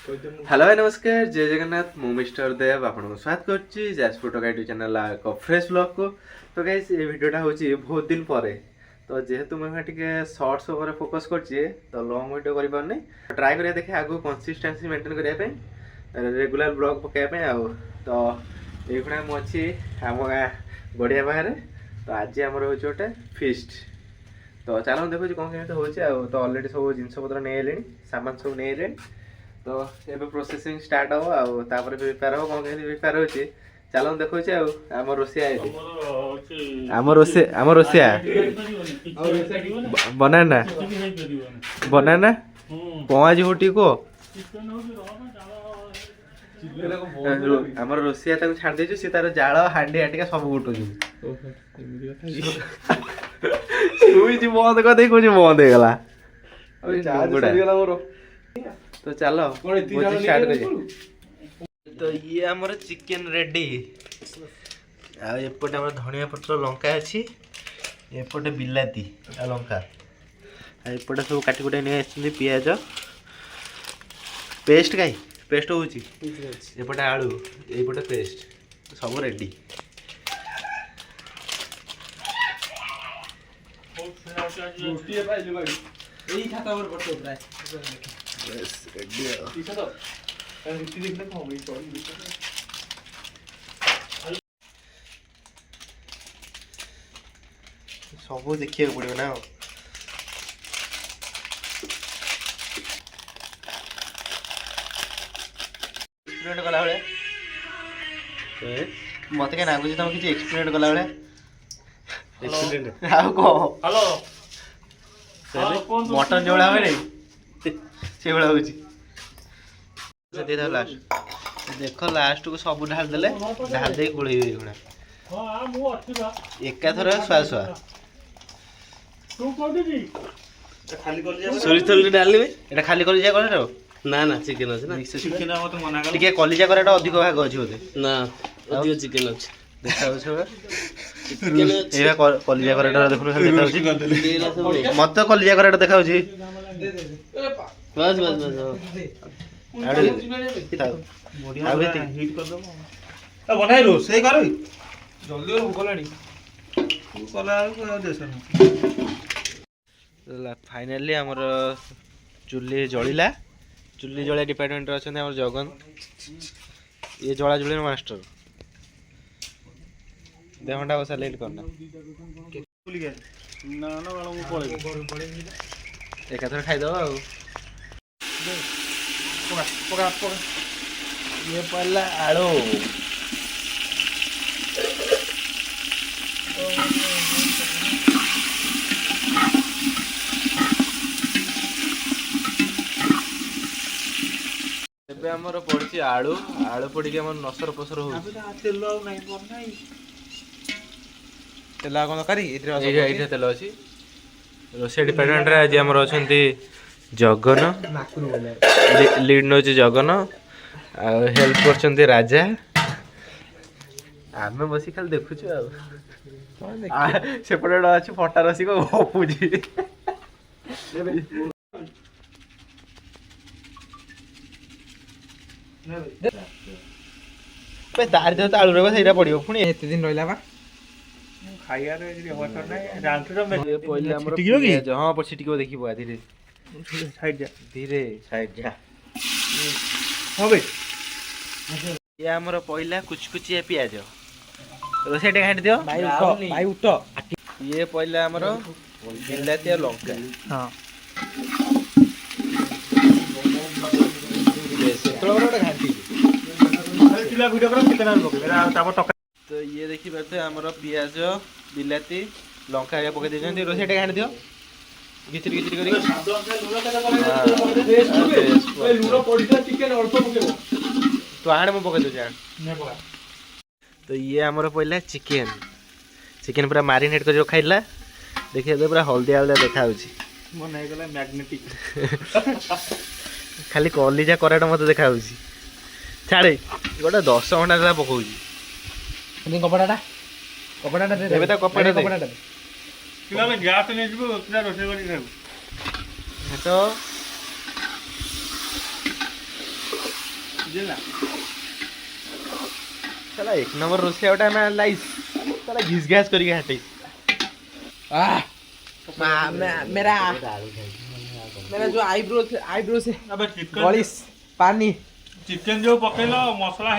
Hello भाई नमस्कार जय जगन्नाथ मु मिस्टर देव आपको स्वागत करछि जाजपुर टका यूट्यूब चैनल एक फ्रेश ब्लॉग को। तो गाइस ये वीडियोटा होची बहुत दिन परे तो जेहेतु मैं टिके शॉर्ट्स ऊपर फोकस करछि तो लॉन्ग वीडियो करि पारने ट्राई करिया देखे आगु कंसिस्टेंसी मेंटेन करिया पे रेगुलर ब्लॉग पकाया पे आउ तो एखुना मु अछि हम गड़िया बाहर तो आज हमर होची गोटे फिस्ट तो चलो देखो कौन केମିତି होची आ तो ऑलरेडी सब जिंस पत्र नै लेनी सामान सब नै लेनी तो ये प्रोसेसिंग स्टार्ट हो आउ तापर प्रिपेयर हो कौन केମିତି प्रिपेयर होची चलो देखो छी आ हमर रोसिया आइती हमर रोसिया बनाना बनाना पाँच होटी को हमर रोसिया ताको छाड़ देछु से तार जाळ हांडी हाटिका सब गुटो जी सुई जी बंद कर दे कुछ बंद हे गला अबे चार्ज सरी गला मोर तो चलो स्टार्ट करिए। तो ये हमर चिकन रेडी आ एपटे हमर धनिया पत्र लंका अछि एपटे बिलाती आ लंका आ एपटे सब काटी कुटे नै आछिन पियाज पेस्ट काई पेस्ट होची एपटे आलू एपटे पेस्ट सब रेडी रोटी पाइले भाई एई खाता पर पड़तो प्राय बस रेडी है ठीक है तो रोटी देखने को होई सॉरी सब देखिए पड़ो ना एक्सपेरिमेंट कला बेले मत के नागुची तुम किसी एक्सपेरिमेंट कला बेले एक्सपेरिमेंट आउ को हेलो मटन जोड़ा बेले से बड़ा होची से दे दो लास्ट देखो लास्ट को सब ढाल देले ढाल दे गुळई गुणा हां मु अछि बा एका थरा स्वा स्वा तू कोडी जी खाली कर जा सॉरी थोड़ी डालबे एटा खाली कर जा करे ना ना चिकेन अछि ना चिकेन मत मना कर टिके कलिजा कराटा अधिक भाग अछि होते ना अधिक चिकेन अछि देखाउ छ चिकेन अछि एबा कलिजा कराटा देखु खाली देखाउ छी मत तो कलिजा कराटा देखाउ छी बस बस बस आडे बढ़िया आबे हिट कर दो ए बनाई रो सही कर जल्दी और भूख लानी तू कला देसन फाइनली हमर चुल्ली जळिला चुल्ली जळिया डिपार्टमेंट रे अछन हमर जगन ये जळा जुळी मास्टर देहंडा बसा लेट करना ना ना वाला मु पळे एका थर खाइ दो आ पका पका पका ये पल्ला आळो ଏବେ ଆମର ପଡିଛି ଆଳୁ ଆଳୁ ପଡିକି ଆମର ନସର ପସର ହଉଛି ତେଲ ନାଇଁ ବନ ନାଇଁ ତେଲ କଣ କରି ଏଇଠି ତେଲ ଅଛି ରୋଷେଇ ଡିପାର୍ଟମେଣ୍ଟରେ ଆଜି ଆମର ଅଛନ୍ତି ଜଗନ ଲିଡ୍ ନେଉଛି ଜଗନ ଆଉ ହେଲ୍ପ କରୁଛନ୍ତି ରାଜା ଆମେ ବସି ଖାଲି ଦେଖୁଛୁ ଆଉ ସେପଟେ ଗୋଟେ ଅଛି ଫଟା ରସିକ ଗପୁଛି ତାର ଯେହେତୁ ଆଳୁ ରହିବ ସେଇଟା ପଡିବ ପୁଣି ଏତେ ଦିନ ରହିଲା ବା ଖାଇବାରେ ଯଦି ଅବସର ନାହିଁ ରାନ୍ଧିର ପଇଲେ ଆମର ହଁ ପଛେ ଟିକେ ଦେଖିବ ଧୀରେ ସାଇଡ ଯା ଧୀରେ ସାଇଡ ଯା হবে ଇଏ ଆମର ପଇଲା କୁଚକୁଚିଆ ପିଆଜ ରୋଷେଇଟା ଘାଣ୍ଟି ଦିଅ ଭାଇ ଉଠ ଇଏ ପଇଲା ଆମର ବିଲାତି ଆଉ ଲଙ୍କା ହଁ ସେତେବେଳେ ଗୋଟେ ଘାଣ୍ଟି ପିଲା ଭିଡିଓ କର କେତେ ନାମ ପକେଇବେ ତାପରେ ଟକା ତ ଇଏ ଦେଖିପାରୁଥିବେ ଆମର ପିଆଜ ବିଲାତି ଲଙ୍କା ହେରିକା ପକେଇ ଦେଇଛନ୍ତି ରୋଷେଇଟା ଘାଣ୍ଟି ଦିଅ ଘିଚିରି ଘିଚିରି କରି ତୁ ଆଣେ ମୁଁ ପକେଇ ଦେଉଛି ଆଣ ତ ଇଏ ଆମର ପଇଲା ଚିକେନ ଚିକେନ ପୁରା ମାରିନେଟ୍ କରି ଖାଇଲା ଦେଖିବା ପୁରା ହଳଦିଆ ହଳଦିଆ ଦେଖା ହେଉଛି ମନ ହେଇଗଲା ମ୍ୟାଗ୍ନେଟିକ ଖାଲି କଲିଜା କରାଟା ମତେ ଦେଖା ହେଉଛି ଛାଡ଼େ ଗୋଟେ 10 ଘଣ୍ଟା ହେଲା ପକଉଛି କପଡ଼ାଟା ଏବେ ତା କପଡ଼ା ଦେ ପିଲା ଗ୍ୟାସ୍ ନେଇଯିବୁ ପିଲା ରୋଷେଇ କରି ଖାଇବୁ ତ साला एक नंबर रोसे ओटा मैं लाइस साला घिस गैस करके हटे मेरा जो आईब्रो से अबे चिकन पानी चिकन जो पकेलो मसला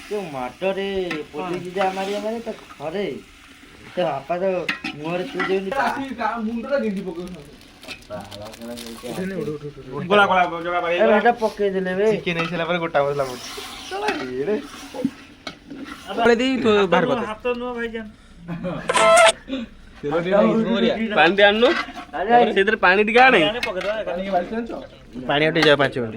ଯୋଉ ମାଟରେ ପୋଲିସ ଯା ମାରିବା ମାନେ ତ ଘରେ ତ ବାପା ତ ମୁହଁରେ ତୁ ଯେମିତି गोला गोला जगह भाई ଏଟା ପକେଇଦେଲେ ବେ चिकन नहीं साला पर गोटा मसला पड़ साला ये अबे दी तो बाहर कर हाथ तो नो भाई जान ପାଣି ଟିକେ ଆଣୁନୁ ସେଇଥିରେ ପାଣି ଟିକେ ଆଣେ पानी उठी जाओ 5 मिनट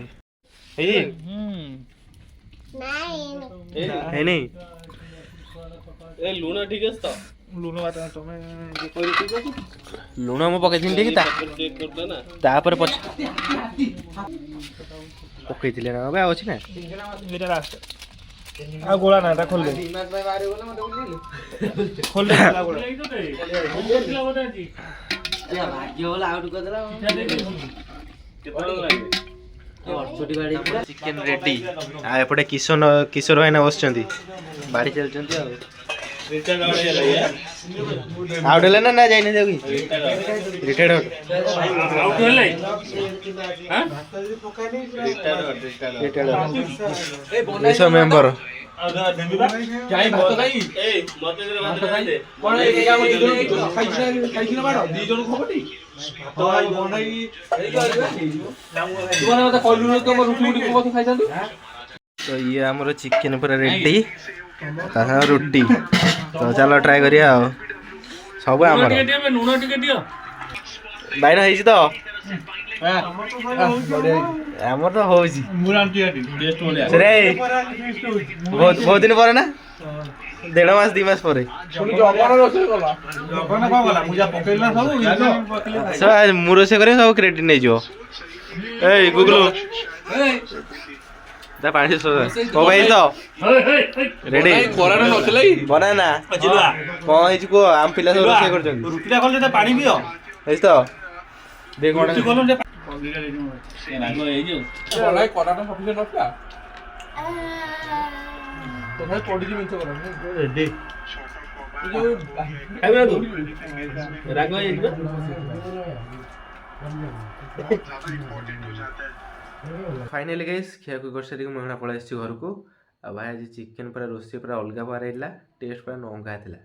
है नहीं ଏ ଲୁଣ ଠିକ ଅଛି ତ लूनो बात तमे जे कहि ठीक अछि लुण मु पकैथिन ठीक ता ଚେକ୍ କରିଦେ ନା तापर पकैथिले ना बे अछि ना एटा लास्ट आ गोला ना ता खोल दे खोल दे गोला गोला ଭାଗ୍ୟ ଭଲ ଆଉଟ କରିଦେଲା କେତେବେଳେ ଲାଗେ ଛୋଟି ବାଡି चिकन रेडी आ एपटे किशोर भाईना बसचंती बाड़ी चलचंती आ आउट हेले ना जाई नहीं देगी रिटायर्ड आउट ହେଲେ हां रिटायर्ड ऐसा मेंबर जाई भात खाई ଏ ମତେ ଜରେ ଭାତ ଖାଇଦେ कोण एक काम खाइछिन बाड दी जण खबटी तो आई बनाई तुमने मते कहलु न तुम रुटी रुटी को खाइछंतु तो ये हमर चिकन पूरा रेडी ता रोटी तो चलो ट्राई करिया सब हमर ଲୁଣ ଟିକେ ଦିଅ बाइन होइछि तो हमर तो होइछि मुरांटी टेस्ट बढ़िया रे बहुत दिन पर ना 1.5 मास 2 मास पर सुनी जगन रोसे गला जगन का गला मुजा पकेलना सब सब मुरो से करे सब क्रेडिट नहीं जो ए गुगलू ता पानी सो मोबाइल तो रेडी कोराना नथलै बना ना जिलवा कोन हिच को आम पिला सब रोसे कर जंगी रुटीला खोल दे पानी पियो हेस तो देख कोन रुटी खोल दे ରାଗ ହେଇଯିବ कोलाई कोराना सफिशिएंट नथला तो भाई पड़ी जी मिछ करा रेडी जो ଖାଇବୁ ତୁ ରାଗ ହେଇଯିବ फाइनली गाइस खिया को कर सारी मैं पळा आछि घर को आ भाई आज चिकन पूरा रोसे पूरा अलगा बार आइला टेस्ट पूरा नंगा थिला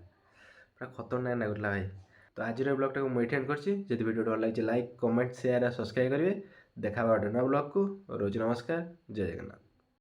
पूरा खतरनाक लागला भाई तो आज ब्लॉग को मैं एंड करछि जदि वीडियो भल लागे लाइक कमेंट शेयर और सब्सक्राइब करिवे देखा बा नया ब्लॉग को रोज नमस्कार जय जगन्नाथ।